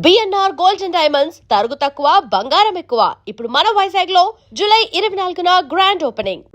BNR gold and diamonds తరుగు తక్కువ బంగారం ఎక్కువ. ఇప్పుడు మన వైజాగ్ లో జూలై 24న గ్రాండ్ ఓపెనింగ్.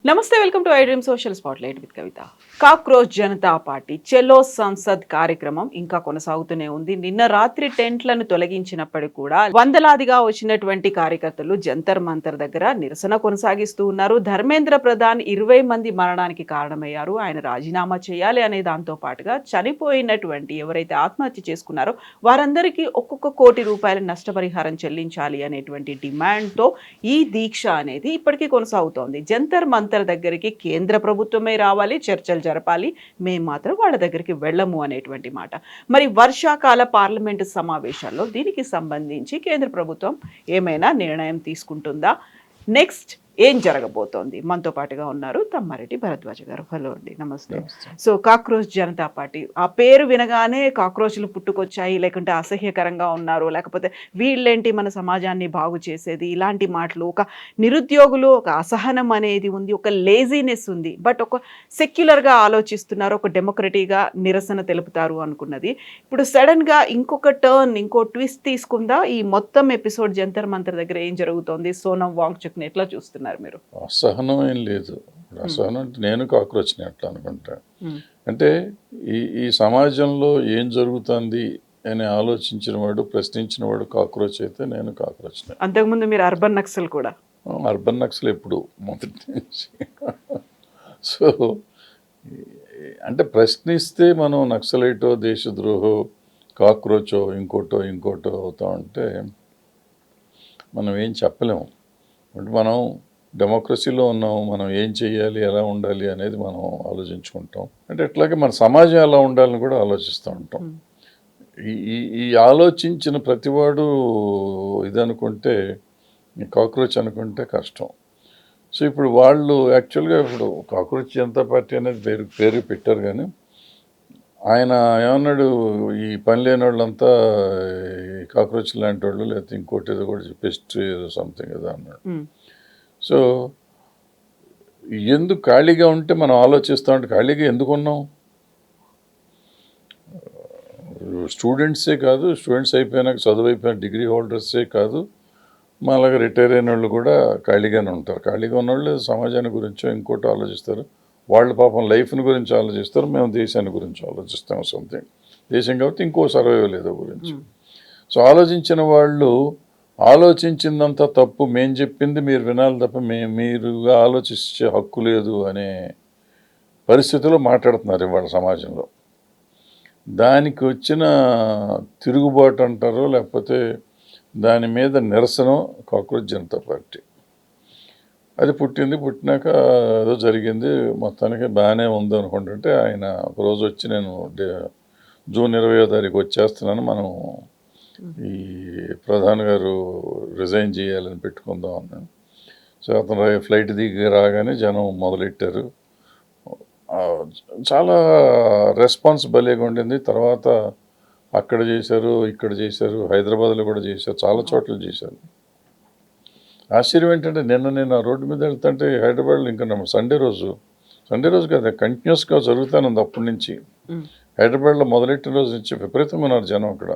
నమస్తే, welcome to I dream social spotlight with Kavitha. Cockroach Janata party చెలో సంసద్ కార్యక్రమం ఇంకా కొనసాగుతూనే ఉంది. నిన్న రాత్రి టెంట్లను తొలగించినప్పటికీ కూడా వందలాదిగా వచ్చినటువంటి కార్యకర్తలు జంతర్ మంతర్ దగ్గర నిరసన కొనసాగిస్తూ ఉన్నారు. ధర్మేంద్ర ప్రధాన్ 20 మంది మరణానికి కారణమయ్యారు, ఆయన రాజీనామా చేయాలి అనే దాంతో పాటుగా చనిపోయినటువంటి ఎవరైతే ఆత్మహత్య చేసుకున్నారో వారందరికీ ఒక్కొక్క కోటి రూపాయల నష్టపరిహారం చెల్లించాలి అనేటువంటి డిమాండ్తో ఈ దీక్ష అనేది ఇప్పటికీ కొనసాగుతోంది. జంతర్ మంతర్ దగ్గరికి కేంద్ర ప్రభుత్వమే రావాలి, చర్చలు జరపాలి, మేము మాత్రం వాళ్ళ దగ్గరికి వెళ్ళము అనేటువంటి మాట. మరి వర్షాకాల పార్లమెంటు సమావేశాల్లో దీనికి సంబంధించి కేంద్ర ప్రభుత్వం ఏమైనా నిర్ణయం తీసుకుంటుందా? నెక్స్ట్ ఏం జరగబోతోంది? మనతో పాటుగా ఉన్నారు తమ్మారెడ్డి భరద్వాజ గారు. హలో అండి, నమస్తే. సో కాక్రోచ్ జనతా పార్టీ, ఆ పేరు వినగానే కాక్రోచ్లు పుట్టుకొచ్చాయి, లేకుంటే అసహ్యకరంగా ఉన్నారు, లేకపోతే వీళ్ళేంటి మన సమాజాన్ని బాగు చేసేది, ఇలాంటి మాటలు, ఒక నిరుద్యోగులు ఒక అసహనం అనేది ఉంది, ఒక లేజీనెస్ ఉంది. బట్ ఒక సెక్యులర్గా ఆలోచిస్తున్నారు, ఒక డెమోక్రటీగా నిరసన తెలుపుతారు అనుకున్నది ఇప్పుడు సడన్గా ఇంకొక టర్న్, ఇంకో ట్విస్ట్ తీసుకుందా? ఈ మొత్తం ఎపిసోడ్ జంతర్ మంతర్ దగ్గర ఏం జరుగుతోంది? సోనం వాంగ్చుక్ని ఎట్లా చూస్తున్నారు మీరు? అసహనం ఏం లేదు. అసహనం అంటే నేను కాక్రోచ్ని అట్లా అనుకుంటా. అంటే ఈ సమాజంలో ఏం జరుగుతుంది అని ఆలోచించిన వాడు, ప్రశ్నించిన వాడు కాక్రోచ్ అయితే నేను కాక్రోచ్ని. అంతకుముందు మీరు అర్బన్ నక్సల్ కూడా. అర్బన్ నక్సల్ ఎప్పుడు మొదటి నుంచి. సో అంటే ప్రశ్నిస్తే మనం నక్సలైటో, దేశద్రోహో, కాక్రోచో, ఇంకోటో అవుతా ఉంటే మనం ఏం చెప్పలేము. అంటే మనం డెమోక్రసీలో ఉన్నాం, మనం ఏం చేయాలి, ఎలా ఉండాలి అనేది మనం ఆలోచించుకుంటాం. అంటే అట్లాగే మన సమాజం ఎలా ఉండాలని కూడా ఆలోచిస్తూ ఉంటాం. ఈ ఆలోచించిన ప్రతివాడు ఇదనుకుంటే, కాక్రోచ్ అనుకుంటే కష్టం. సో ఇప్పుడు వాళ్ళు యాక్చువల్గా ఇప్పుడు కాక్రోచ్ జనతా పార్టీ అనేది పేరు పెట్టారు, కానీ ఆయన ఏమన్నాడు, ఈ పని లేని వాళ్ళంతా కాక్రోచ్ లాంటి వాళ్ళు, లేకపోతే ఇంకోటి ఏదో కూడా పెస్ట్ ఏదో సంథింగ్ ఏదో అన్నాడు. సో ఎందుకు ఖాళీగా ఉంటే మనం ఆలోచిస్తూ ఉంటే ఖాళీగా ఎందుకు ఉన్నాం? స్టూడెంట్సే కాదు, స్టూడెంట్స్ అయిపోయినాక చదువు అయిపోయిన డిగ్రీ హోల్డర్సే కాదు, మా అలాగే రిటైర్ అయిన వాళ్ళు కూడా ఖాళీగానే ఉంటారు. ఖాళీగా ఉన్నవాళ్ళు సమాజాన్ని గురించో ఇంకోటి ఆలోచిస్తారు, వాళ్ళు పాపం లైఫ్ని గురించి ఆలోచిస్తారు, మేము దేశాన్ని గురించి ఆలోచిస్తాం. సంథింగ్ దేశం కాబట్టి ఇంకో సర్వైవల్ ఏదో గురించి. సో ఆలోచించిన వాళ్ళు ఆలోచించిందంతా తప్పు, మేము చెప్పింది మీరు వినాలి తప్ప మీరుగా ఆలోచించే హక్కు లేదు అనే పరిస్థితిలో మాట్లాడుతున్నారు ఇవాళ సమాజంలో. దానికి వచ్చిన తిరుగుబాటు అంటారో, లేకపోతే దాని మీద నిరసన కాక్రోచ్ జనతా పార్టీ. అది పుట్టినాక ఏదో జరిగింది, మొత్తానికి బాగానే ఉంది అనుకుంటుంటే ఆయన ఒకరోజు వచ్చి నేను జూన్ 20వ తారీఖు వచ్చేస్తున్నాను, మనం ఈ ప్రధాని గారు రిజైన్ చేయాలని పెట్టుకుందాం అన్నాను. సో అతను ఫ్లైట్ దిగి రాగానే జనం మొదలెట్టారు. చాలా రెస్పాన్స్ భలేగా ఉండింది. తర్వాత అక్కడ చేశారు, ఇక్కడ చేశారు, హైదరాబాద్లో కూడా చేశారు, చాలా చోట్ల చేశారు. ఆశ్చర్యం ఏంటంటే నేను ఆ రోడ్డు మీద వెళ్తుంటే హైదరాబాద్లో ఇంకా సండే రోజు కదా కంటిన్యూస్గా జరుగుతానుంది అప్పటి నుంచి. హైదరాబాద్లో మొదలెట్టిన రోజు నుంచి విపరీతంగా ఉన్నారు జనం. అక్కడ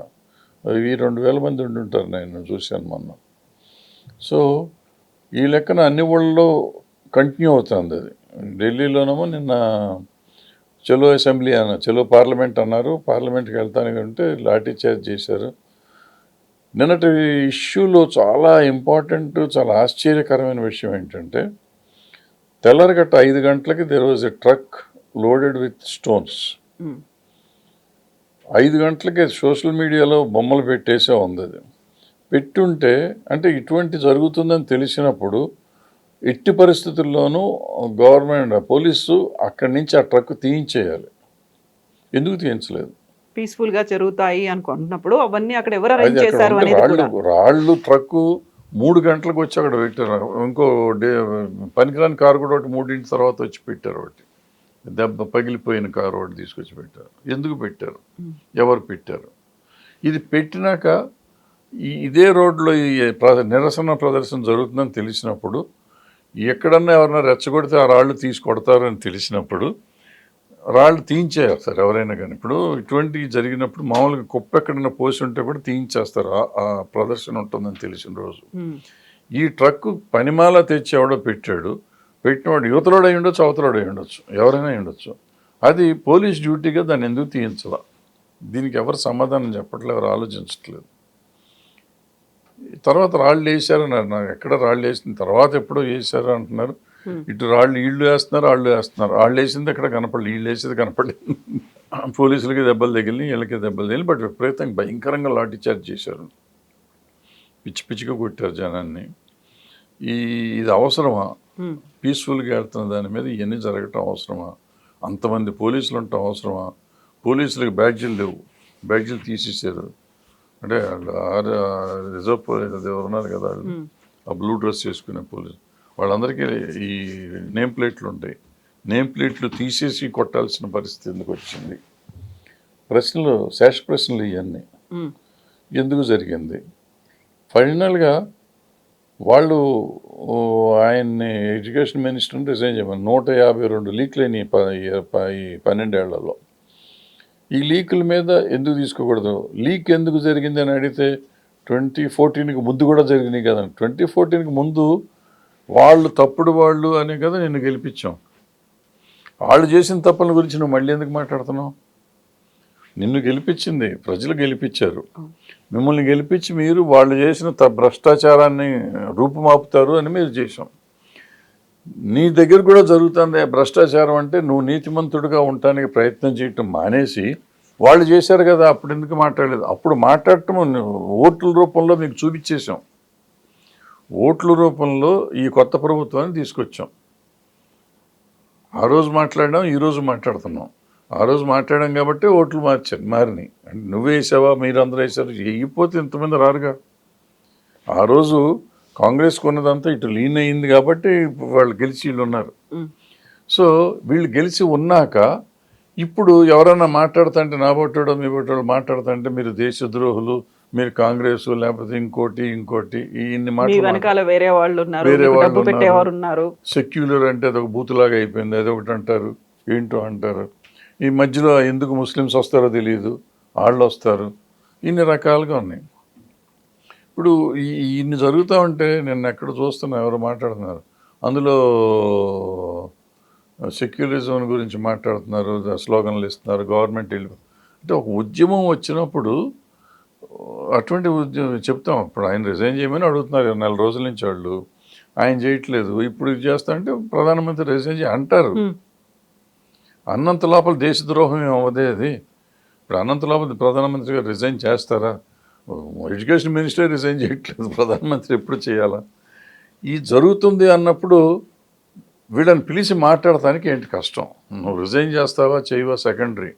2,000 మంది ఉంటుంటారు, నేను చూశాను మొన్న. సో ఈ లెక్కన అన్ని ఊళ్ళలో కంటిన్యూ అవుతుంది అది. ఢిల్లీలోనేమో నిన్న చలో అసెంబ్లీ చలో పార్లమెంట్ అన్నారు, పార్లమెంట్కి వెళ్తానంటే లాఠీ చార్జ్ చేశారు. నిన్నటి ఇష్యూలో చాలా ఇంపార్టెంట్, చాలా ఆశ్చర్యకరమైన విషయం ఏంటంటే, తెల్లరగట్ట 5 గంటలకి there was a truck loaded with stones. 5 గంటలకి సోషల్ మీడియాలో బొమ్మలు పెట్టేసే ఉంది. అది పెట్టుంటే అంటే ఇటువంటి జరుగుతుందని తెలిసినప్పుడు ఎట్టి పరిస్థితుల్లోనూ గవర్నమెంట్ పోలీసు అక్కడి నుంచి ఆ ట్రక్ తీయించేయాలి. ఎందుకు తీయించలేదు? పీస్ఫుల్ గా జరుగుతాయి అనుకుంటున్నప్పుడు అవన్నీ అక్కడ ఎవరు అరేంజ్ చేశారు అనేది రాళ్ళు ట్రక్కు 3 గంటలకు వచ్చి అక్కడ పెట్టారు. ఇంకో పనికిరాని కారు కూడా ఒకటి 3 తర్వాత వచ్చి పెట్టారు. ఒకటి దెబ్బ పగిలిపోయిన కారు ఒకటి తీసుకొచ్చి పెట్టారు. ఎందుకు పెట్టారు? ఎవరు పెట్టారు? ఇది పెట్టినాక ఇదే రోడ్లో ఈ నిరసన ప్రదర్శన జరుగుతుందని తెలిసినప్పుడు ఎక్కడన్నా ఎవరన్నా రెచ్చగొడితే ఆ రాళ్ళు తీసి కొడతారని తెలిసినప్పుడు రాళ్ళు తీయించేయాలి సార్ ఎవరైనా కానీ. ఇప్పుడు ఇటువంటివి జరిగినప్పుడు మామూలుగా కుప్ప ఎక్కడన్నా పోసి ఉంటే కూడా తీయించేస్తారు ఆ ప్రదర్శన ఉంటుందని తెలిసిన రోజు. ఈ ట్రక్కు పనిమాల తెచ్చి ఎవడో పెట్టినవాడు యువతలోడు అయి ఉండొచ్చు, అవతలోడు అయి ఉండొచ్చు, ఎవరైనా అయి ఉండొచ్చు. అది పోలీస్ డ్యూటీగా దాన్ని ఎందుకు తీయించాల? దీనికి ఎవరు సమాధానం చెప్పట్లేదు, ఎవరు ఆలోచించట్లేదు. తర్వాత రాళ్ళు వేసారన్నారు, నాకు ఎక్కడ రాళ్ళు వేసిన తర్వాత ఎప్పుడో వేసారు అంటున్నారు. ఇటు రాళ్ళు వీళ్ళు వేస్తున్నారు, వాళ్ళు వేసింది ఎక్కడ కనపడలేదు, వీళ్ళు వేసేది కనపడలేదు. పోలీసులకి దెబ్బలు తగిలి, వీళ్ళకి దెబ్బలు తగిలి, బట్ విపరీతంగా భయంకరంగా లాఠీ చార్జ్ చేశారు, పిచ్చి పిచ్చిగా కొట్టారు జనాన్ని. ఇది అవసరమా? పీస్ఫుల్గా వెళ్తున్న దాని మీద ఇవన్నీ జరగటం అవసరమా? అంతమంది పోలీసులు ఉండటం అవసరమా? పోలీసులకు బ్యాడ్జీలు లేవు, బ్యాడ్జీలు తీసేసారు. అంటే రిజర్వ్ పోలీసు ఎవరు ఉన్నారు కదా, ఆ బ్లూ డ్రెస్ చేసుకునే పోలీసు వాళ్ళందరికీ ఈ నేమ్ ప్లేట్లు ఉంటాయి. నేమ్ ప్లేట్లు తీసేసి కొట్టాల్సిన పరిస్థితి ఎందుకు వచ్చింది? ప్రశ్నలు, శేష ప్రశ్నలు ఇవన్నీ ఎందుకు జరిగింది? ఫైనల్గా వాళ్ళు ఆయన్ని ఎడ్యుకేషన్ మినిస్టర్ని రిజైన్ చేయమని 152 లీక్లు అయినాయి ఈ 12 ఏళ్లలో. ఈ లీకుల మీద ఎందుకు తీసుకోకూడదు? లీక్ ఎందుకు జరిగింది అని అడిగితే 2014కి ముందు కూడా జరిగినాయి కదా. 2014కి ముందు వాళ్ళు తప్పుడు వాళ్ళు అనే కదా నిన్ను గెలిపించాం. వాళ్ళు చేసిన తప్పుల గురించి నువ్వు మళ్ళీ ఎందుకు మాట్లాడుతున్నావు? నిన్ను గెలిపించింది ప్రజలు, గెలిపించారు మిమ్మల్ని. గెలిపించి మీరు వాళ్ళు చేసిన భ్రష్టాచారాన్ని రూపుమాపుతారు అని మీరు చేశాం. నీ దగ్గర కూడా జరుగుతుంది భ్రష్టాచారం అంటే నువ్వు నీతిమంతుడిగా ఉండటానికి ప్రయత్నం చేయటం మానేసి వాళ్ళు చేశారు కదా, అప్పుడు ఎందుకు మాట్లాడలేదు? అప్పుడు మాట్లాడటం ఓట్ల రూపంలో మీకు చూపించేశాం. ఓట్ల రూపంలో ఈ కొత్త ప్రభుత్వాన్ని తీసుకొచ్చాం. ఆ రోజు మాట్లాడినాం, ఈరోజు మాట్లాడుతున్నాం. ఆ రోజు మాట్లాడాం కాబట్టి ఓట్లు మారినాయి. అంటే నువ్వు వేసావా, మీరందరూ వేసారు, వేయకపోతే ఇంతమంది రారుగా. ఆ రోజు కాంగ్రెస్ కొన్నదంతా ఇటు లీన్ అయింది కాబట్టి వాళ్ళు గెలిచి వీళ్ళు ఉన్నారు. సో వీళ్ళు గెలిచి ఉన్నాక ఇప్పుడు ఎవరైనా మాట్లాడుతుంటే, నా బొట్టోడో మీ బొట్టోడో మాట్లాడుతుంటే మీరు దేశద్రోహులు, మీరు కాంగ్రెస్ లేకపోతే ఇంకోటి ఇన్ని మాటలు, వేరే వాళ్ళు ఉన్నారు, సెక్యులర్ అంటే అదొక బూతులాగా అయిపోయింది, అదొకటి అంటారు, ఏంటో అంటారు. ఈ మధ్యలో ఎందుకు ముస్లిమ్స్ వస్తారో తెలియదు, వాళ్ళు వస్తారు, ఇన్ని రకాలుగా ఉన్నాయి. ఇప్పుడు ఇన్ని జరుగుతూ ఉంటే నేను ఎక్కడ చూస్తున్నా ఎవరు మాట్లాడుతున్నారు, అందులో సెక్యులరిజం గురించి మాట్లాడుతున్నారు, స్లోగన్లు ఇస్తున్నారు, గవర్నమెంట్ అంటే ఒక ఉద్యమం వచ్చినప్పుడు అటువంటి ఉద్యమం చెప్తాం. ఇప్పుడు ఆయన రిజైన్ చేయమని అడుగుతున్నారు 4 రోజుల నుంచి వాళ్ళు, ఆయన చేయట్లేదు. ఇప్పుడు ఇది చేస్తా అంటే ప్రధానమంత్రి రిజైన్ అంటారు. అన్నంత లోపల దేశద్రోహం అవ్వదే అది. ఇప్పుడు అన్నంత లోపల ప్రధానమంత్రి గారు రిజైన్ చేస్తారా? ఎడ్యుకేషన్ మినిస్టర్ రిజైన్ చేయట్లేదు, ప్రధానమంత్రి ఎప్పుడు చేయాలా? ఇది జరుగుతుంది అన్నప్పుడు వీళ్ళని పిలిచి మాట్లాడటానికి ఏంటి కష్టం? నువ్వు రిజైన్ చేస్తావా చేయవా సెకండరీ.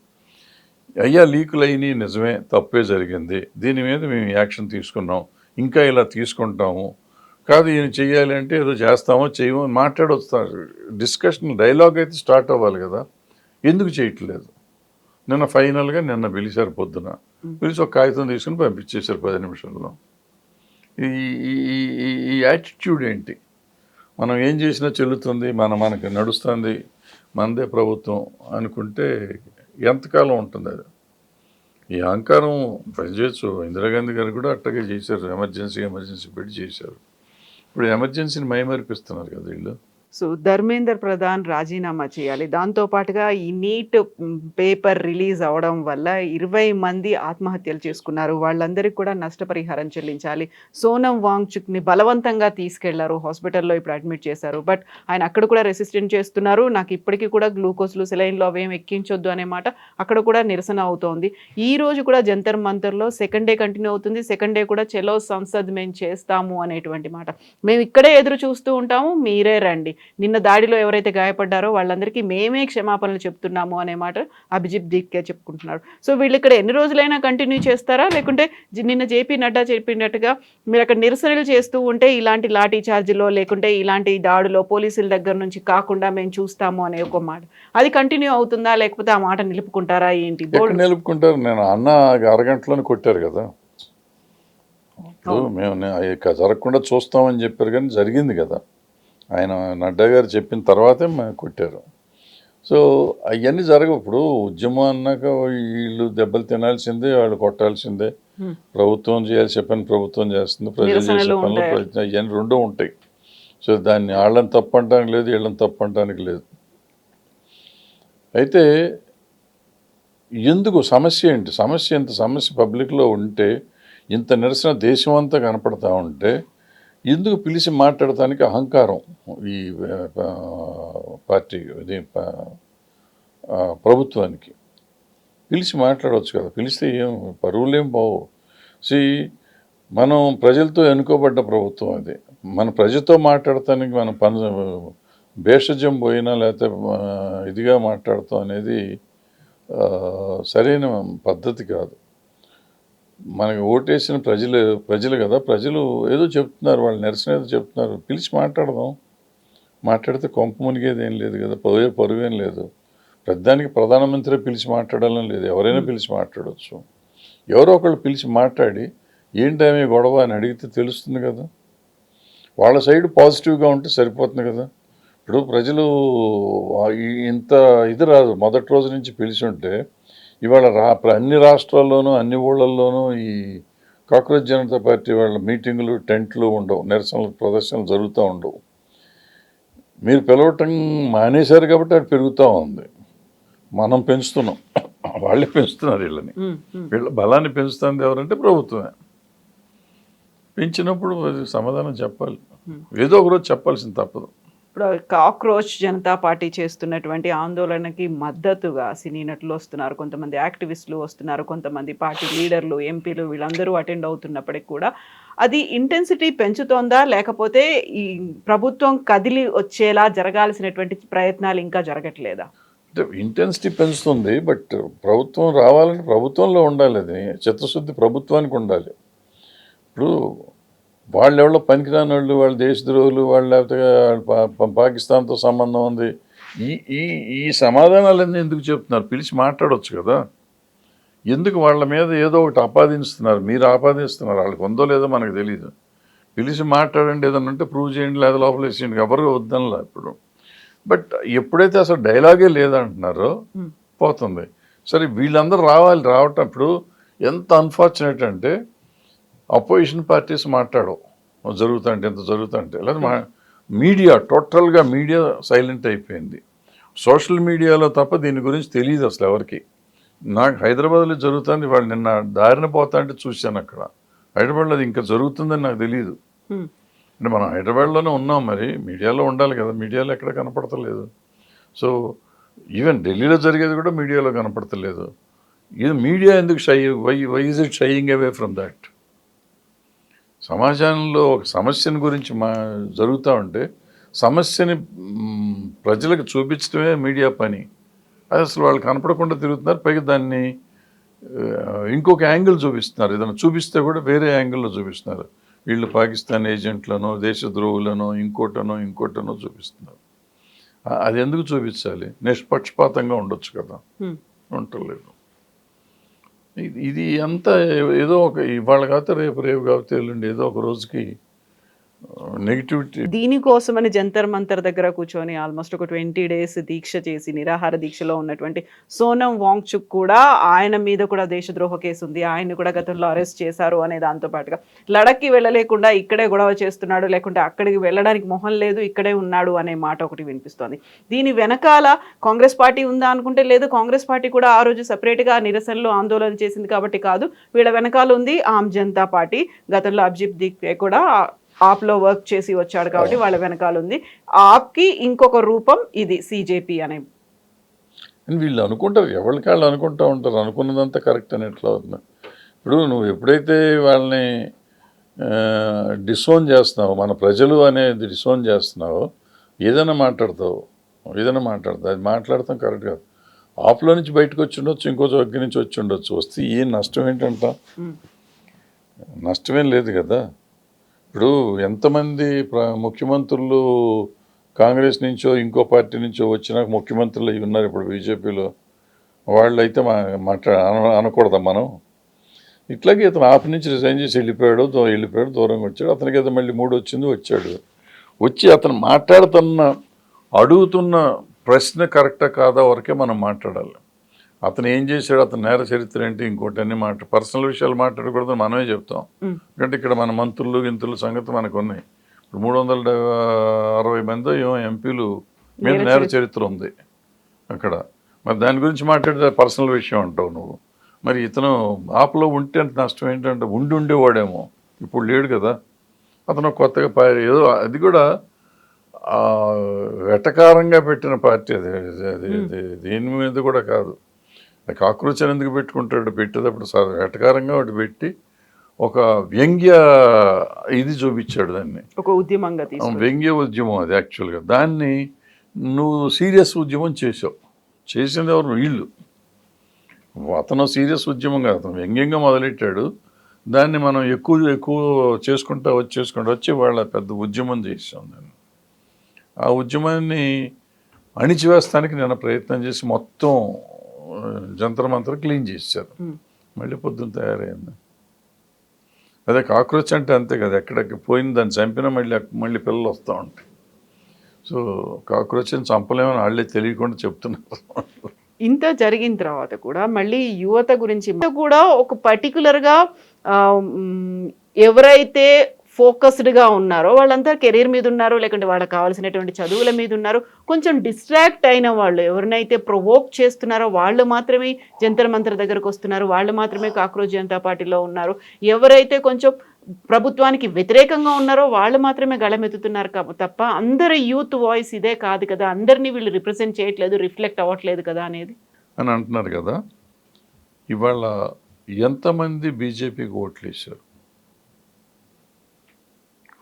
అయ్యా లీకులు అయినాయి, నిజమే, తప్పే జరిగింది, దీని మీద మేము యాక్షన్ తీసుకున్నాం, ఇంకా ఇలా తీసుకుంటాము, కాదు ఈయన చెయ్యాలి అంటే ఏదో చేస్తామో చేయమో మాట్లాడొస్తారు. డిస్కషన్, డైలాగ్ అయితే స్టార్ట్ అవ్వాలి కదా. ఎందుకు చేయట్లేదు? ఫైనల్గా నిన్న పిలిచారు, పొద్దున పిలిచి ఒక కాగితం తీసుకుని పంపించేశారు 10 నిమిషాల్లో. ఈ యాటిట్యూడ్ ఏంటి? మనం ఏం చేసినా చెల్లుతుంది, మనకి నడుస్తుంది, మనదే ప్రభుత్వం అనుకుంటే ఎంతకాలం ఉంటుంది అది? ఈ అహంకారం పనిచేయచ్చు. ఇందిరాగాంధీ గారు కూడా అట్టగే చేశారు, ఎమర్జెన్సీ పెట్టి చేశారు. ఇప్పుడు ఎమర్జెన్సీని మైమరిపిస్తున్నారు కదా వీళ్ళు. సో ధర్మేందర్ ప్రధాన్ రాజీనామా చేయాలి. దాంతోపాటుగా ఈ నీట్ పేపర్ రిలీజ్ అవడం వల్ల 20 మంది ఆత్మహత్యలు చేసుకున్నారు. వాళ్ళందరికీ కూడా నష్టపరిహారం చెల్లించాలి. సోనం వాంగ్చుక్ని బలవంతంగా తీసుకెళ్లారు, హాస్పిటల్లో ఇప్పుడు అడ్మిట్ చేశారు. బట్ ఆయన అక్కడ కూడా రెసిస్టెంట్ చేస్తున్నారు. నాకు ఇప్పటికీ కూడా గ్లూకోజ్లు, సెలైన్లు అవేం ఎక్కించొద్దు అనే మాట అక్కడ కూడా నిరసన అవుతోంది. ఈ రోజు కూడా జంతర్ మంతర్లో సెకండ్ డే కంటిన్యూ అవుతుంది. సెకండ్ డే కూడా చలో సంసద్ మేము చేస్తాము అనేటువంటి మాట. మేము ఇక్కడే ఎదురు చూస్తూ ఉంటాము, మీరే రండి. నిన్న దాడిలో ఎవరైతే గాయపడ్డారో వాళ్ళందరికీ మేమే క్షమాపణలు చెప్తున్నాము అనే మాట అభిజిత్ దీప్కే చెప్పుకుంటున్నారు. సో వీళ్ళు ఇక్కడ ఎన్ని రోజులైనా కంటిన్యూ చేస్తారా, లేకుంటే నిన్న జేపీ నడ్డా చెప్పినట్టుగా మీరు అక్కడ నిరసనలు చేస్తూ ఉంటే ఇలాంటి లాఠీ చార్జీలో లేకుంటే ఇలాంటి దాడులో పోలీసుల దగ్గర నుంచి కాకుండా మేము చూస్తాము అనే ఒక మాట అది కంటిన్యూ అవుతుందా, లేకపోతే ఆ మాట నిలుపుకుంటారా ఏంటి? ఎక్కడ నిలుపుకుంటారు? నేను అన్న అరగంటలోనే కొట్టారు కదా. ఇప్పుడు మేము జరగకుండా చూస్తామని చెప్పారు కానీ జరిగింది కదా. ఆయన నడ్డా గారు చెప్పిన తర్వాతే కొట్టారు. సో అవన్నీ జరగవు. ఇప్పుడు ఉద్యమం అన్నాక వీళ్ళు దెబ్బలు తినాల్సిందే, వాళ్ళు కొట్టాల్సిందే. ప్రభుత్వం చేయాల్సి పని ప్రభుత్వం చేస్తుంది, ప్రజలు చేసే పనులు అవన్నీ రెండూ ఉంటాయి. సో దాన్ని వాళ్ళని తప్పంటానికి లేదు, వీళ్ళని తప్పంటానికి లేదు. అయితే ఎందుకు సమస్య ఏంటి? ఇంత సమస్య పబ్లిక్లో ఉంటే, ఇంత నిరసన దేశం అంతా కనపడతా ఉంటే ఎందుకు పిలిచి మాట్లాడటానికి అహంకారం ఈ పార్టీ ప్రభుత్వానికి? పిలిచి మాట్లాడవచ్చు కదా. పిలిస్తే ఏం పరువులేం పోవు. మనం ప్రజలతో ఎన్నుకోబడ్డ ప్రభుత్వం అది. మన ప్రజలతో మాట్లాడటానికి మన భేషజం పోయినా లేకపోతే ఇదిగా మాట్లాడతాం అనేది సరైన పద్ధతి కాదు. మనకి ఓటేసిన ప్రజలు కదా, ప్రజలు ఏదో చెప్తున్నారు, వాళ్ళు నిరసన ఏదో చెప్తున్నారు, పిలిచి మాట్లాడదాం. మాట్లాడితే కొంప మునిగేది ఏం లేదు కదా, పరువేం లేదు. ప్రధానికి ప్రధానమంత్రి పిలిచి మాట్లాడాలని లేదు, ఎవరైనా పిలిచి మాట్లాడవచ్చు. ఎవరో ఒకళ్ళు పిలిచి మాట్లాడి ఏంటేమీ గొడవ అని అడిగితే తెలుస్తుంది కదా. వాళ్ళ సైడ్ పాజిటివ్గా ఉంటే సరిపోతుంది కదా. ఇప్పుడు ప్రజలు ఇంత ఇది రాదు, మొదటి రోజు నుంచి పిలిచి ఉంటే ఇవాళ అన్ని రాష్ట్రాల్లోనూ అన్ని ఊళ్ళల్లోనూ ఈ కాక్రోచ్ జనతా పార్టీ వాళ్ళ మీటింగులు, టెంట్లు ఉండవు, నిరసనలు ప్రదర్శనలు జరుగుతూ ఉండవు. మీరు పిలవటం మానేశారు కాబట్టి అది పెరుగుతూ ఉంది. మనం పెంచుతున్నాం, వాళ్ళే పెంచుతున్నారు వీళ్ళని. వీళ్ళ బలాన్ని పెంచుతుంది ఎవరంటే ప్రభుత్వమే. పెంచినప్పుడు సమాధానం చెప్పాలి, ఏదో ఒకరోజు చెప్పాల్సింది తప్పదు. ఇప్పుడు కాక్రోచ్ జనతా పార్టీ చేస్తున్నటువంటి ఆందోళనకి మద్దతుగా సినీ నటులు వస్తున్నారు, కొంతమంది యాక్టివిస్టులు వస్తున్నారు, కొంతమంది పార్టీ లీడర్లు, ఎంపీలు వీళ్ళందరూ అటెండ్ అవుతున్నప్పటికి కూడా అది ఇంటెన్సిటీ పెంచుతోందా, లేకపోతే ఈ ప్రభుత్వం కదిలి వచ్చేలా జరగాల్సినటువంటి ప్రయత్నాలు ఇంకా జరగట్లేదా? అంటే ఇంటెన్సిటీ పెంచుతుంది, బట్ ప్రభుత్వం రావాలని ప్రభుత్వంలో ఉండాలి. అది చిత్తశుద్ధి ప్రభుత్వానికి ఉండాలి. ఇప్పుడు వాళ్ళు ఎవరో పనికిరాని వాళ్ళు, వాళ్ళ దేశద్రోహులు, వాళ్ళు లేకపోతే పాకిస్తాన్తో సంబంధం ఉంది, ఈ ఈ ఈ సమాధానాలన్నీ ఎందుకు చెప్తున్నారు? పిలిచి మాట్లాడవచ్చు కదా. ఎందుకు వాళ్ళ మీద ఏదో ఒకటి ఆపాదిస్తున్నారు? మీరు ఆపాదిస్తున్నారు, వాళ్ళకి ఉందో లేదో మనకు తెలియదు. పిలిచి మాట్లాడండి, ఏదన్నా ఉంటే ప్రూవ్ చేయండి, లేదా లోపల వేసేయండి, ఎవరు వద్దనలా. ఇప్పుడు బట్ ఎప్పుడైతే అసలు డైలాగే లేదంటున్నారో పోతుంది. సరే వీళ్ళందరూ రావటం ఇప్పుడు ఎంత అన్ఫార్చునేట్ అంటే అపోజిషన్ పార్టీస్ మాట్లాడవు జరుగుతుంటే, ఎంత జరుగుతుంటే. లేదా మీడియా టోటల్గా మీడియా సైలెంట్ అయిపోయింది. సోషల్ మీడియాలో తప్ప దీని గురించి తెలియదు అసలు ఎవరికి. నాకు హైదరాబాద్లో జరుగుతుంది, వాళ్ళు నిన్న దారిన పోతా అంటే చూశాను. అక్కడ హైదరాబాద్లో అది ఇంకా జరుగుతుందని నాకు తెలియదు. అంటే మనం హైదరాబాద్లోనే ఉన్నాం, మరి మీడియాలో ఉండాలి కదా. మీడియాలో ఎక్కడ కనపడతలేదు. సో ఈవెన్ ఢిల్లీలో జరిగేది కూడా మీడియాలో కనపడతలేదు. ఇది మీడియా ఎందుకు why is it shying away from that? సమాజంలో ఒక సమస్యను గురించి జరుగుతూ ఉంటే సమస్యని ప్రజలకు చూపించడమే మీడియా పని. అది అసలు వాళ్ళు కనపడకుండా తిరుగుతున్నారు. పైగా దాన్ని ఇంకొక యాంగిల్ చూపిస్తున్నారు. ఏదైనా చూపిస్తే కూడా వేరే యాంగిల్లో చూపిస్తున్నారు. వీళ్ళు పాకిస్తాన్ ఏజెంట్లను, దేశద్రోహులను, ఇంకోటనో చూపిస్తున్నారు. అది ఎందుకు చూపించాలి? నిష్పక్షపాతంగా ఉండొచ్చు కదా, ఉండలేదు. ఇది అంతా ఏదో ఒక ఇవాళ కాకపోతే రేపు కాకపోతే ఎల్లుండి ఏదో ఒక రోజుకి నెగిటివిటీ. దీనికోసమని జంతర్ మంతర్ దగ్గర కూర్చొని ఆల్మోస్ట్ ఒక 20 days దీక్ష చేసి నిరాహార దీక్షలో ఉన్నటువంటి సోనం వాంగ్చుక్ కూడా ఆయన మీద కూడా దేశద్రోహ కేసు ఉంది, ఆయన్ని కూడా గతంలో అరెస్ట్ చేశారు అనే దాంతో పాటుగా లడక్కి వెళ్ళలేకుండా ఇక్కడే గొడవ చేస్తున్నాడు, లేకుంటే అక్కడికి వెళ్ళడానికి మొహం లేదు, ఇక్కడే ఉన్నాడు అనే మాట ఒకటి వినిపిస్తోంది. దీని వెనకాల కాంగ్రెస్ పార్టీ ఉందా అనుకుంటే లేదు. కాంగ్రెస్ పార్టీ కూడా ఆ రోజు సపరేట్గా నిరసనలు ఆందోళన చేసింది కాబట్టి కాదు, వీళ్ళ వెనకాల ఉంది ఆమ్ జనతా పార్టీ. గతంలో అభిజిత్ దీప్కే కూడా ఆప్లో వర్క్ చేసి వచ్చాడు కాబట్టి వాళ్ళ వెనకాల ఉంది. ఆప్కి ఇంకొక రూపం ఇది సిజేపీ అనే. వీళ్ళు అనుకుంటారు, ఎవరికి వాళ్ళు అనుకుంటూ ఉంటారు, అనుకున్నదంతా కరెక్ట్ అని ఎట్లా అవుతుంది. ఇప్పుడు నువ్వు ఎప్పుడైతే వాళ్ళని డిసోన్ చేస్తున్నావో, మన ప్రజలు అనేది డిసోన్ చేస్తున్నావో, ఏదైనా మాట్లాడతావు అది మాట్లాడతాం కరెక్ట్ కాదు. ఆఫ్లో నుంచి బయటకు వచ్చి ఉండొచ్చు, ఇంకో దగ్గర నుంచి వచ్చి ఉండొచ్చు. వస్తే ఏం నష్టం ఏంటంట? నష్టమేం లేదు కదా. ఇప్పుడు ఎంతమంది ముఖ్యమంత్రులు కాంగ్రెస్ నుంచో ఇంకో పార్టీ నుంచో వచ్చిన ముఖ్యమంత్రులు అవి ఉన్నారు ఇప్పుడు బీజేపీలో. వాళ్ళు అయితే అనకూడదా మనం? ఇట్లాగే ఇతను ఆఫ్ నుంచి రిజైన్ చేసి వెళ్ళిపోయాడు, దూరంగా వచ్చాడు. అతనికి అయితే మళ్ళీ మూడు వచ్చాడు. వచ్చి అతను అడుగుతున్న ప్రశ్న కరెక్టా కాదా వరకే మనం మాట్లాడాలి. అతను ఏం చేశాడు, అతను నేర చరిత్ర ఏంటి, ఇంకోటి అన్ని పర్సనల్ విషయాలు మాట్లాడకూడదు మనమే చెప్తాం. ఎందుకంటే ఇక్కడ మన గింతులు సంగతి మనకు ఉన్నాయి. ఇప్పుడు 360 మంది ఎంపీలు మీద నేర చరిత్ర ఉంది అక్కడ. మరి దాని గురించి మాట్లాడితే పర్సనల్ విషయం అంటావు నువ్వు. మరి ఇతను ఆపులో ఉంటే అంత నష్టం ఏంటంటే ఉండేవాడేమో, ఇప్పుడు లేడు కదా. అతను కొత్తగా ఏదో అది కూడా వెటకారంగా పెట్టిన పార్టీ అది దీని మీద కూడా కాదు. కాక్రోచ్ అని ఎందుకు పెట్టుకుంటాడు? పెట్టేటప్పుడు వెటకారంగా ఒకటి పెట్టి ఒక వ్యంగ్య ఇది చూపించాడు దాన్ని, ఒక ఉద్యమంగా. వ్యంగ్య ఉద్యమం అది యాక్చువల్గా. దాన్ని నువ్వు సీరియస్ ఉద్యమం చేసింది ఎవరు? వీళ్ళు. అతను సీరియస్ ఉద్యమం కాదు, అతను వ్యంగ్యంగా మొదలెట్టాడు. దాన్ని మనం ఎక్కువ చేసుకుంటా వచ్చి వాళ్ళ పెద్ద ఉద్యమం చేసాం. దాన్ని ఆ ఉద్యమాన్ని అణిచివేస్తానికి నేను ప్రయత్నం చేసి మొత్తం జంతర్ మంతర్ క్లీన్ చేశారు. మళ్ళీ పొద్దున్న తయారైంది. అదే కాక్రోచ్ అంటే అంతే కదా, ఎక్కడికి పోయింది దాన్ని చంపినా మళ్ళీ పిల్లలు వస్తూ ఉంటాయి. సో కాక్రోచ్ని చంపలేమని వాళ్ళే తెలియకుండా చెప్తున్నారు. ఇంత జరిగిన తర్వాత కూడా మళ్ళీ యువత గురించి కూడా ఒక పర్టికులర్గా ఎవరైతే ఫోకస్డ్గా ఉన్నారో వాళ్ళంతా కెరీర్ మీద ఉన్నారో, లేకుంటే వాళ్ళకి కావాల్సినటువంటి చదువుల మీద ఉన్నారో, కొంచెం డిస్ట్రాక్ట్ అయిన వాళ్ళు ఎవరినైతే ప్రొవోక్ చేస్తున్నారో వాళ్ళు మాత్రమే జంతర్ మంతర్ దగ్గరకు వస్తున్నారు, వాళ్ళు మాత్రమే కాక్రోచ్ జనతా పార్టీలో ఉన్నారు. ఎవరైతే కొంచెం ప్రభుత్వానికి వ్యతిరేకంగా ఉన్నారో వాళ్ళు మాత్రమే గళమెత్తుతున్నారు తప్ప అందరి యూత్ వాయిస్ ఇదే కాదు కదా, అందరినీ వీళ్ళు రిప్రజెంట్ చేయట్లేదు, రిఫ్లెక్ట్ అవ్వట్లేదు కదా అనేది అని అంటున్నారు కదా. ఇవాళ ఎంతమంది బీజేపీకి ఓట్లు వేశారు?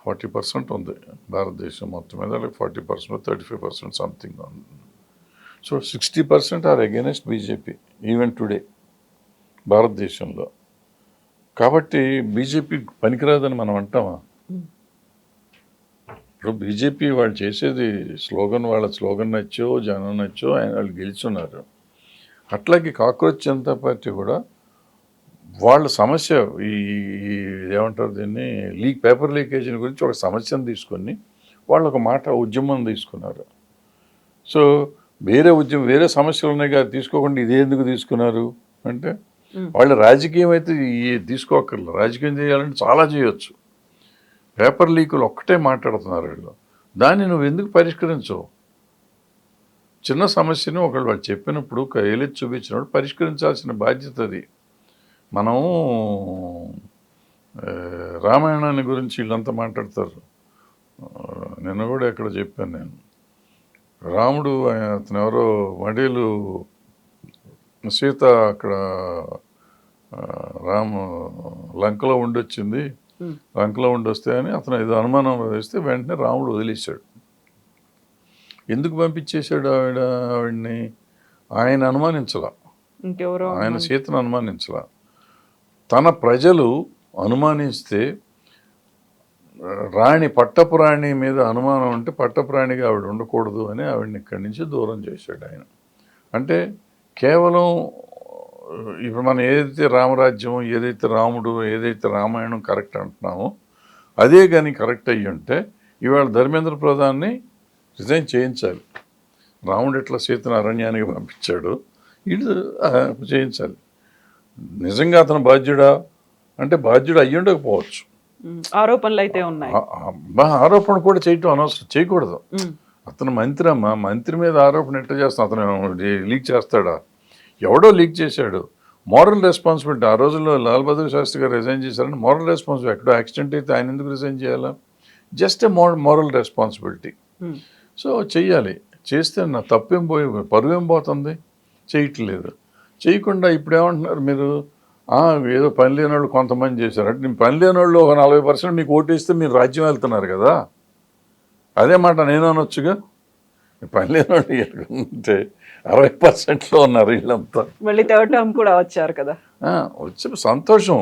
40% ఉంది భారతదేశం మొత్తం మీద, 40%, 35% సంథింగ్ ఉంది. So 60% are against BJP even today భారతదేశంలో. కాబట్టి బీజేపీ పనికిరాదని మనం అంటామా? ఇప్పుడు బీజేపీ వాళ్ళు చేసేది వాళ్ళ స్లోగన్ నచ్చో జనం నచ్చో వాళ్ళు గెలుచున్నారు. అట్లాగే కాక్రోచ్ జనతా పార్టీ కూడా వాళ్ళ సమస్య ఈ ఏమంటారు దీన్ని, పేపర్ లీకేజీని గురించి ఒక సమస్యను తీసుకొని వాళ్ళు ఒక ఉద్యమం తీసుకున్నారు. సో వేరే సమస్యలు ఉన్నాయి కదా, తీసుకోకుండా ఇదే ఎందుకు తీసుకున్నారు అంటే వాళ్ళు రాజకీయం అయితే తీసుకోకర్లేదు. రాజకీయం చేయాలంటే చాలా చేయొచ్చు. పేపర్ లీకులు ఒక్కటే మాట్లాడుతున్నారు వీళ్ళు. దాన్ని నువ్వు ఎందుకు పరిష్కరించవు? చిన్న సమస్యను వాళ్ళు చెప్పినప్పుడు ఏలెత్తి చూపించినప్పుడు పరిష్కరించాల్సిన బాధ్యత అది. మనం రామాయణాన్ని గురించి వీళ్ళంతా మాట్లాడతారు. నిన్న కూడా ఎక్కడ చెప్పాను నేను, రాముడు అతను ఎవరో వడేలు సీత అక్కడ లంకలో ఉండొచ్చింది, లంకలో ఉండొస్తే అని అతను ఏదో అనుమానం వేస్తే వెంటనే రాముడు వదిలేశాడు. ఎందుకు పంపించేశాడు ఆవిడ్ని? ఆయన అనుమానించలా, ఆయన సీతను అనుమానించలా. తన ప్రజలు అనుమానిస్తే పట్టపు రాణి మీద అనుమానం ఉంటే పట్టపు రాణిగా ఆవిడ ఉండకూడదు అని ఆవిడని ఇక్కడి నుంచి దూరం చేశాడు ఆయన. అంటే కేవలం ఇప్పుడు మనం ఏదైతే రామరాజ్యం, ఏదైతే రాముడు, ఏదైతే రామాయణం కరెక్ట్ అంటున్నామో అదే కానీ కరెక్ట్ అయ్యి ఉంటే ఇవాళ ధర్మేంద్ర ప్రధాన్ని రిజైన్ చేయించాలి. రాముడు ఎట్లా సీతను అరణ్యానికి పంపించాడు, వీళ్ళు చేయించాలి. నిజంగా అతను బాధ్యుడా అంటే బాధ్యుడు అయ్యి ఉండకపోవచ్చు. ఆరోపణలు అయితే ఉన్నాయి. ఆరోపణ కూడా చేయటం అనవసరం, చేయకూడదు. అతను మంత్రి మీద ఆరోపణ ఎట్లా చేస్తాను? అతను లీక్ చేస్తాడా? ఎవడో లీక్ చేశాడు. Moral responsibility. ఆ రోజుల్లో లాల్ బహదూర్ శాస్త్రి గారు రిజైన్ చేశారని మోరల్ రెస్పాన్సిబిలిటీ. ఎక్కడో యాక్సిడెంట్ అయితే ఆయన ఎందుకు రిజైన్ చేయాలా? Just a moral responsibility. So చెయ్యాలి. చేస్తే నా తప్పేం పరువేం పోతుంది? చేయట్లేదు. చేయకుండా ఇప్పుడు ఏమంటున్నారు మీరు, ఏదో పని లేని వాళ్ళు కొంతమంది చేశారు అంటే నేను పని లేని వాళ్ళు ఒక 40% మీకు ఓటేస్తే మీరు రాజ్యం వెళ్తున్నారు కదా, అదే మాట నేను అనొచ్చుగా. పని లేని వాళ్ళు ఉంటే 60%లో ఉన్నారు వీళ్ళంతా. మళ్ళీ థర్డ్ టర్మ్ కూడా వచ్చారు కదా. వచ్చి సంతోషం,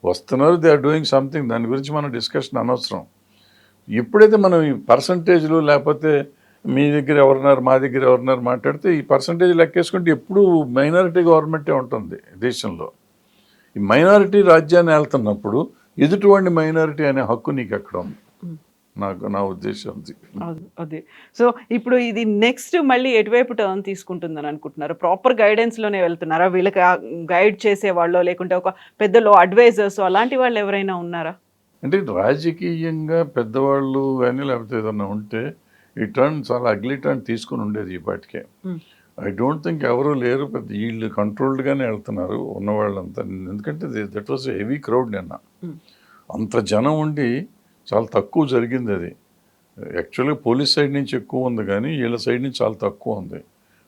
వస్తున్నారు, దే ఆర్ డూయింగ్ సంథింగ్. దాని గురించి మనం డిస్కషన్ అనవసరం. ఎప్పుడైతే మనం ఈ పర్సంటేజ్లు లేకపోతే మీ దగ్గర ఎవరున్నారు మా దగ్గర ఎవరున్నారు మాట్లాడితే ఈ పర్సంటేజ్ లెక్కేసుకుంటే ఎప్పుడూ మైనారిటీ గవర్నమెంటే ఉంటుంది దేశంలో. ఈ మైనారిటీ రాజ్యాన్ని వెళ్తున్నప్పుడు ఎదుటివాడిని మైనారిటీ అనే హక్కు నీకు ఎక్కడ ఉంది? నా ఉద్దేశం ఉంది అది. సో ఇప్పుడు ఇది నెక్స్ట్ మళ్ళీ ఎటువైపు టర్న్ తీసుకుంటుందని అనుకుంటున్నారు? ప్రాపర్ గైడెన్స్లోనే వెళ్తున్నారా? వీళ్ళకి గైడ్ చేసే వాళ్ళు లేకుంటే ఒక పెద్దలో అడ్వైజర్స్ అలాంటి వాళ్ళు ఎవరైనా ఉన్నారా? అంటే రాజకీయంగా పెద్దవాళ్ళు కానీ లేకపోతే ఏదన్నా ఉంటే ఈ టర్న్ చాలా అగ్లీ టర్న్ తీసుకుని ఉండేది ఈ పాటికే. ఐ డోంట్ థింక్ ఎవరు లేరు, పెద్ద వీళ్ళు కంట్రోల్డ్గానే వెళ్తున్నారు ఉన్నవాళ్ళంతా. ఎందుకంటే దట్ వాజ్ హెవీ క్రౌడ్ నిన్న. అంత జనం ఉండి చాలా తక్కువ జరిగింది అది. యాక్చువల్గా పోలీస్ సైడ్ నుంచి ఎక్కువ ఉంది కానీ వీళ్ళ సైడ్ నుంచి చాలా తక్కువ ఉంది.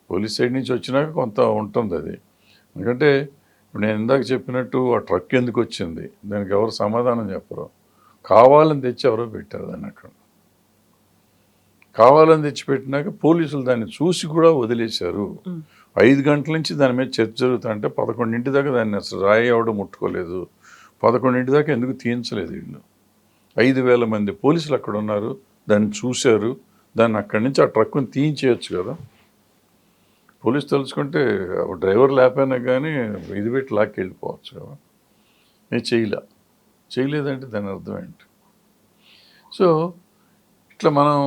పోలీస్ సైడ్ నుంచి వచ్చినాక కొంత ఉంటుంది అది. ఎందుకంటే ఇప్పుడు నేను ఇందాక చెప్పినట్టు ఆ ట్రక్ ఎందుకు వచ్చింది దానికి ఎవరు సమాధానం చెప్పరు. కావాలని తెచ్చి ఎవరో పెట్టారు దాన్ని అక్కడ. కావాలని తెచ్చిపెట్టినాక పోలీసులు దాన్ని చూసి కూడా వదిలేశారు. 5 గంటల నుంచి దాని మీద చర్చ జరుగుతుంటే 11 దాకా దాన్ని అసలు రాయి ఎవడో ముట్టుకోలేదు. 11 దాకా ఎందుకు తీయించలేదు వీళ్ళు? 5,000 మంది పోలీసులు అక్కడ ఉన్నారు, దాన్ని చూశారు. దాన్ని అక్కడి నుంచి ఆ ట్రక్కుని తీయించేయచ్చు కదా. పోలీసు తెలుసుకుంటే డ్రైవర్ లేకపోయినా కానీ ఇది పెట్టి లాక్కి వెళ్ళిపోవచ్చు కదా. నేను చేయలేదంటే దాని అర్థం ఏంటి? సో ఇట్లా మనం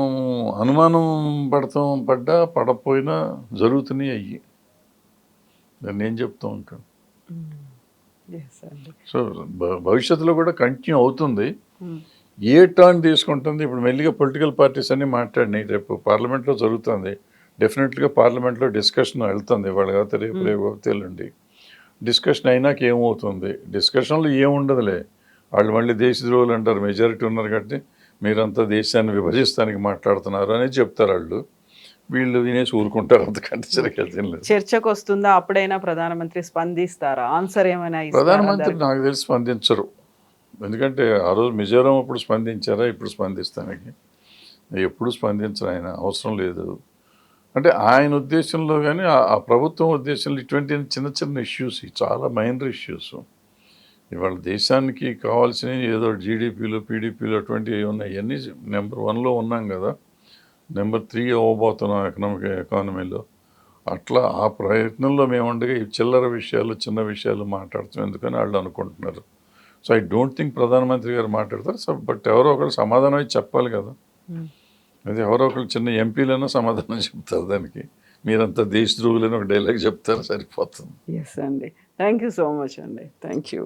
అనుమానం పడకపోయినా జరుగుతున్నాయి అయ్యి. దాన్ని ఏం చెప్తాం ఇంకా. సో భవిష్యత్తులో కూడా కంటిన్యూ అవుతుంది. ఏ టర్న్ తీసుకుంటుంది ఇప్పుడు మెల్లిగా పొలిటికల్ పార్టీస్ అన్నీ మాట్లాడినాయి. రేపు పార్లమెంట్లో జరుగుతుంది, డెఫినెట్గా పార్లమెంట్లో డిస్కషన్ వెళ్తుంది. ఇవాళ కాకపోతే రేపు ఎల్లుండి డిస్కషన్ అయినాక ఏమవుతుంది? డిస్కషన్లో ఏముండదులే. వాళ్ళు మళ్ళీ దేశద్రోహులు అంటారు, మెజారిటీ ఉన్నారు కాబట్టి మీరంతా దేశాన్ని విభజిస్తానికి మాట్లాడుతున్నారు అనేది చెప్తారు వాళ్ళు. వీళ్ళు వినేసి ఊరుకుంటారు, అంతకంటే సరిగ్గా చర్చకు వస్తుందా? అప్పుడైనా ప్రధానమంత్రి స్పందిస్తారా? ఆన్సర్ ఏమైనా? ప్రధానమంత్రి నాకు తెలిసి స్పందించరు. ఎందుకంటే ఆ రోజు మిజోరాం అప్పుడు స్పందించారా, ఇప్పుడు స్పందిస్తానికి? ఎప్పుడు స్పందించరు, ఆయన అవసరం లేదు. అంటే ఆయన ఉద్దేశంలో కానీ ఆ ప్రభుత్వం ఉద్దేశంలో ఇటువంటి చిన్న చిన్న ఇష్యూస్, చాలా మైనర్ ఇష్యూస్. ఇవాళ దేశానికి కావాల్సినవి ఏదో జీడిపిలో పీడిపిలో అటువంటివి ఉన్నాయి. ఇవన్నీ నెంబర్ 1లో ఉన్నాం కదా, నెంబర్ 3 అవ్వబోతున్నాం ఎకానమీలో. అట్లా ఆ ప్రయత్నంలో మేము ఉండగా ఈ చిల్లర విషయాలు చిన్న విషయాలు మాట్లాడుతాం ఎందుకని వాళ్ళు అనుకుంటున్నారు. సో ఐ డోంట్ థింక్ ప్రధానమంత్రి గారు మాట్లాడతారు. బట్ ఎవరో ఒకరు సమాధానం అయితే చెప్పాలి కదా. అది ఎవరో ఒకరు చిన్న ఎంపీలైనా సమాధానం చెప్తారు దానికి. మీరంతా దేశద్రోహులని ఒక డైలాగ్ చెప్తారు, సరిపోతుంది. ఎస్ అండి, థ్యాంక్ యూ సో మచ్ అండి. Thank you.